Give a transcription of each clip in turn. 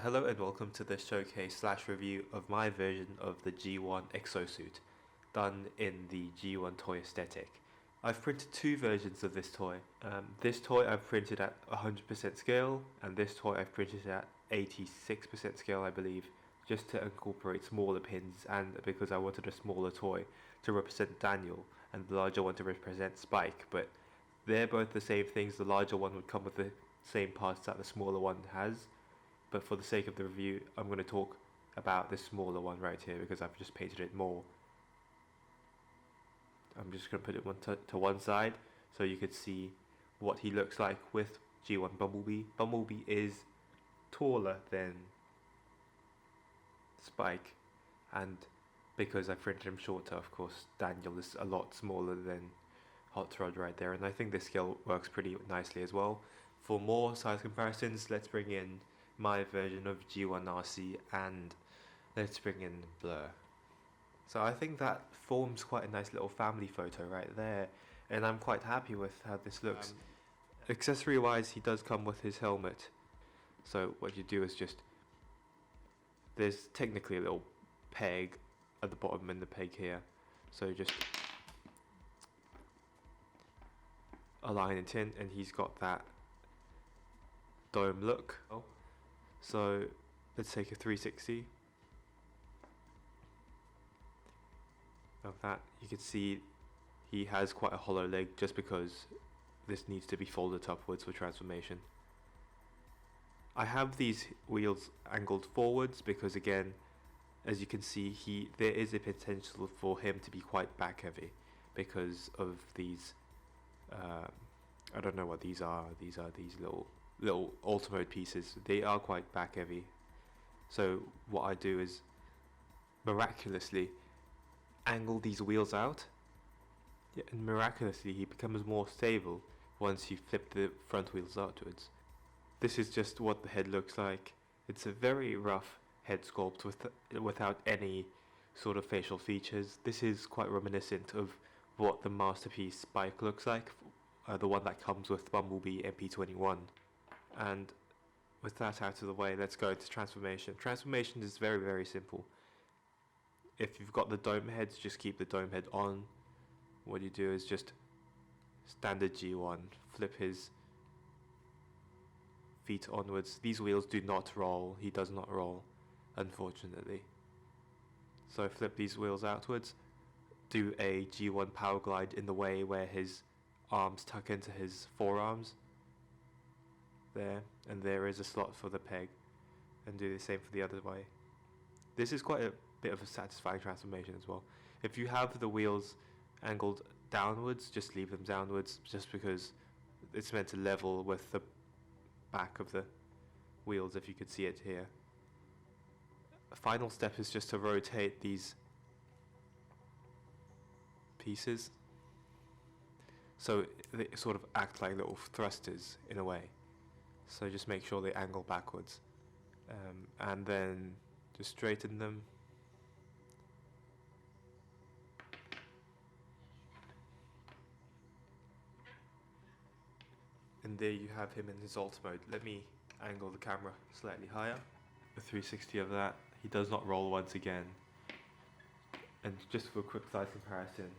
Hello and welcome to the showcase slash review of my version of the G1 Exosuit, done in the G1 toy aesthetic. I've printed two versions of this toy. This toy I've printed at 100% scale, and this toy I've printed at 86% scale, I believe, just to incorporate smaller pins, and because I wanted a smaller toy to represent Daniel and the larger one to represent Spike, but they're both the same things. The larger one would come with the same parts that the smaller one has. But for the sake of the review, I'm going to talk about this smaller one right here because I've just painted it more. I'm just going to put it to one side so you could see what he looks like with G1 Bumblebee. Bumblebee is taller than Spike, and because I printed him shorter, of course, Daniel is a lot smaller than Hot Rod right there, and I think this scale works pretty nicely as well. For more size comparisons, let's bring in my version of G1 RC and let's bring in Blur. So I think that forms quite a nice little family photo right there, and I'm quite happy with how this looks. Accessory wise, he does come with his helmet, so what you do is just, there's technically a little peg at the bottom and the peg here, so just align it in, and he's got that dome look. So let's take a 360 of that. You can see he has quite a hollow leg just because this needs to be folded upwards for transformation. I have these wheels angled forwards because, again, as you can see, there is a potential for him to be quite back heavy because of these I don't know what these are. These are these little Ultimate pieces. They are quite back heavy, so what I do is miraculously angle these wheels out, and miraculously he becomes more stable once you flip the front wheels outwards. This is just what the head looks like. It's a very rough head sculpt without any sort of facial features. This is quite reminiscent of what the Masterpiece Spike looks like, the one that comes with Bumblebee MP21. And with that out of the way, let's go to transformation. Transformation is very, very simple. If you've got the dome heads, just keep the dome head on. What you do is just standard G1, flip his feet onwards. These wheels do not roll. He does not roll, unfortunately. So flip these wheels outwards, do a G1 power glide in the way where his arms tuck into his forearms. There, and there is a slot for the peg, and do the same for the other way. This is quite a bit of a satisfying transformation as well. If you have the wheels angled downwards, just leave them downwards, just because it's meant to level with the back of the wheels, if you could see it here. A final step is just to rotate these pieces so they sort of act like little thrusters in a way. So just make sure they angle backwards, and then just straighten them. And there you have him in his alt mode. Let me angle the camera slightly higher. A 360 of that. He does not roll once again. And just for a quick size comparison,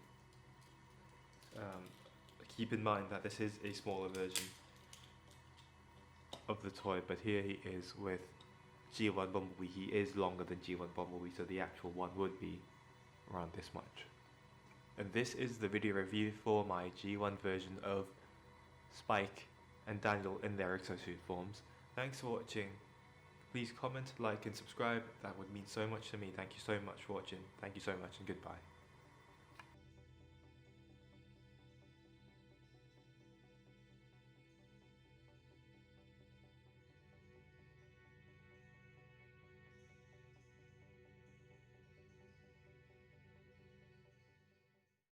keep in mind that this is a smaller version of the toy, but here he is with G1 Bumblebee. He is longer than G1 Bumblebee, so the actual one would be around this much. And this is the video review for my G1 version of Spike and Daniel in their exosuit forms. Thanks for watching. Please comment, like and subscribe. That would mean so much to me. Thank you so much for watching. Thank you so much and goodbye.